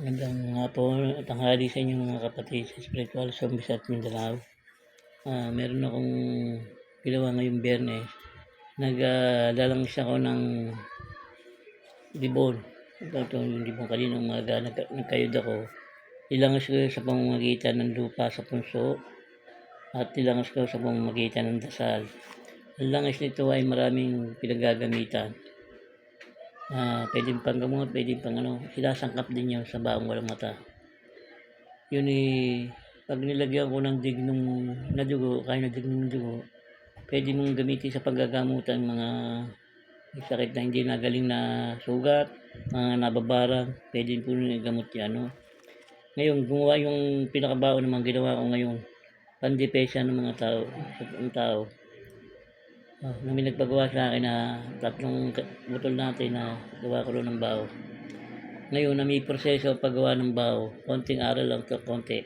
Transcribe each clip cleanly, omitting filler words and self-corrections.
Magandang hapon at tanghali sa inyo mga kapatid sa Spiritual Zombies at Mindanao. Meron akong ginawa ngayong Biyernes. Naglalangis ako ng libon. Ito yung libon kaninang umaga. Nagkayod ako. Nilangis ko sa pamamagitan ng lupa sa punso at nilangis ko sa pamamagitan ng dasal. Ang langis nito ay maraming pinagagamitan. Pwedeng panggamot, pwedeng pang sinasangkap din yun sa baong walang mata. Yun pag nilagyan ko ng dignong na dugo, kaya na dignong dugo, pwede mong gamitin sa paggagamutan mga sakit na hindi nagaling na sugat, mga nababarang, pwede po nyo gamot yan. Ngayon, gumawa yung pinakabaon naman ginawa ko ngayon, pandipesa ng mga tao. May nagpagawa sa akin na 3 butol natin na gawa ko ng bao. Ngayon na may proseso paggawa ng bao, konting aral lang to, konti.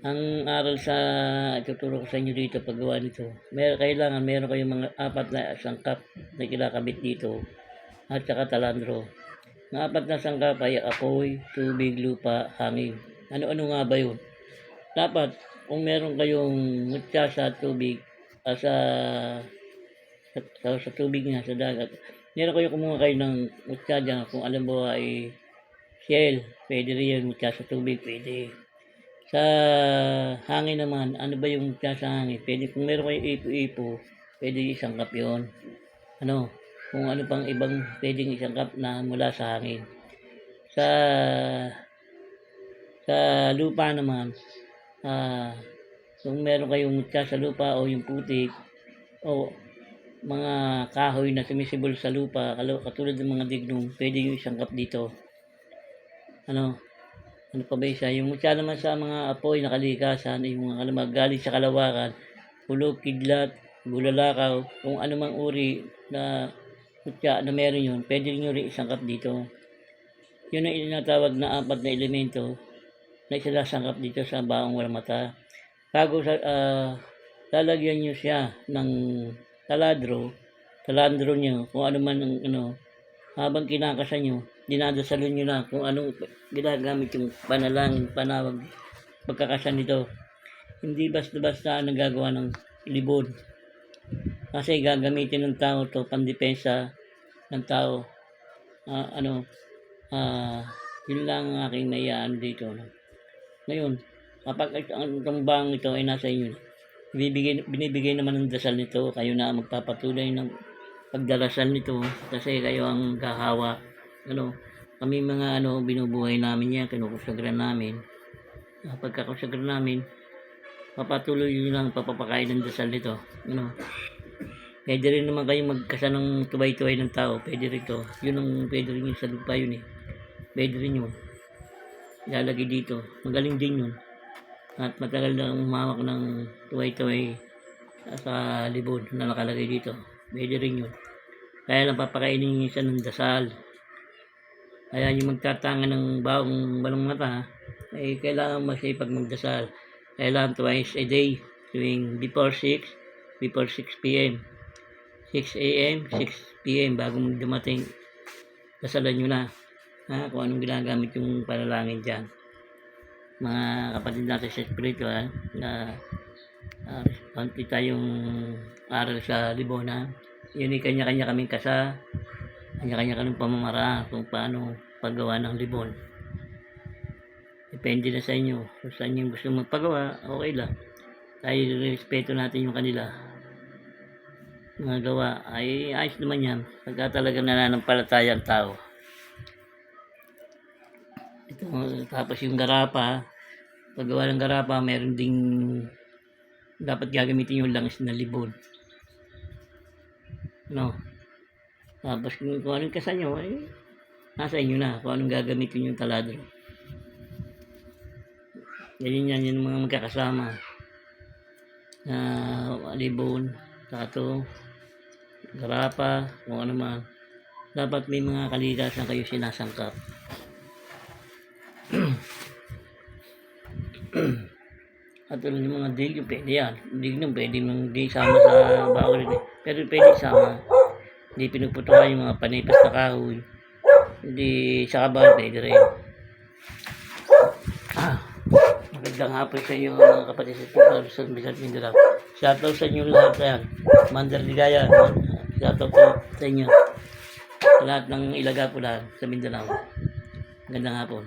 Ang aral sa ituturo ko sa inyo dito paggawa nito, kailangan meron kayong mga 4 na sangkap na kinakabit dito at saka talandro. Ang 4 na sangkap ay apoy, tubig, lupa, hangin. Ano-ano nga ba yun? Dapat kung meron kayong mutya sa tubig, sa tubig nga, sa dagat, meron kayo kumuha kayo ng mutya dyan, kung alam mo ay shell, pwede rin yun, mutya sa tubig, pwede. Sa hangin naman, ano ba yung mutya sa hangin? Pwede, kung meron kayo ipo-ipo, pwede isangkap yun. Kung ano pang ibang pwedeng isangkap na mula sa hangin. Sa lupa naman, kung meron kayong mutya sa lupa o yung putik, o mga kahoy na sumisibol sa lupa, katulad ng mga dignum, pwede yung isangkap dito. Ano pa ba isa? Yung mutya naman sa mga apoy na kalikasan, yung mga kalamag galing sa kalawakan, hulog, kidlat, bulalakaw, kung ano mang uri na mutya na meron yun, pwede nyo rin isangkap dito. Yun ang inatawag na 4 na elemento na isinasangkap dito sa baong walang mata. Bago lalagyan nyo siya ng talandro nyo, kung ano man ang habang kinakasan nyo, dinadasalon nyo na kung anong ginagamit yung panalangin, panawag, pagkakasan nito. Hindi basta-basta nagagawa ng libon. Kasi gagamitin ng tao to, pandepensa ng tao. Yun lang ang aking naiaan dito. Ngayon, kapag itong bang ito ay nasa inyo, binibigay naman ng dasal nito, kayo na magpapatuloy ng pagdarasal nito kasi kayo ang gahawa. Kami mga binubuhay namin yan, kinukusagran namin. Pagkakusagran namin, papatuloy yun lang papapakain ng dasal nito. Pwede rin naman kayo magkasa ng tuway-tuway ng tao, pwede rin to. Yun ang pwede rin yun sa lupa yun pwede rin yun. Ilalagay dito, magaling din yun. At matagal na umawak ng tuway-tuway sa libon na nakalagay dito. Pwede rin yun. Kaya lang papakainin niyo siya ng dasal. Kaya yung magtatanga ng baong walang mata, ay kailangan masipag magdasal. Kailangan twice a day, tuwing before 6 p.m. 6 a.m., 6 p.m. bago dumating, dasalan nyo na. Kung anong ginagamit yung panalangin dyan. Mga kapatid natin sa spiritual na konti tayong aral sa libon. Yun ay kanya-kanya kaming kanya-kanya kaming pamamaraan kung paano paggawa ng libon. Depende na sa inyo kung saan yung gusto magpagawa, okay lang. Tayo respeto natin yung kanila mga gawa, ay ayos naman yan pagka talaga nananampalataya ang tao. Tapos yung garapa, paggawa ng garapa, meron ding dapat gagamitin yung langis na libon. Tapos kung anong kasan nyo, ay nasa inyo na kung anong gagamitin yung taladro. Yan yung mga magkakasama na libon, tato, garapa, kung ano man. Dapat may mga kalikasan kayo sinasangkap. At yung mga dignum, pwede yan. Dignum, pwede mong di sama sa bawal rin. Pero pwede sama. Hindi pinuputukan yung mga panipas na kahoy. Hindi sa kabal, pwede rin. Ah, magandang hapon sa inyo mga kapatid sa Luzon, Visayas, Mindanao. Shoutout sa inyo lahat yan. Mander Ligaya. Shoutout po sa inyo. Sa lahat ng ilaga po lahat sa Mindanao. Magandang hapon.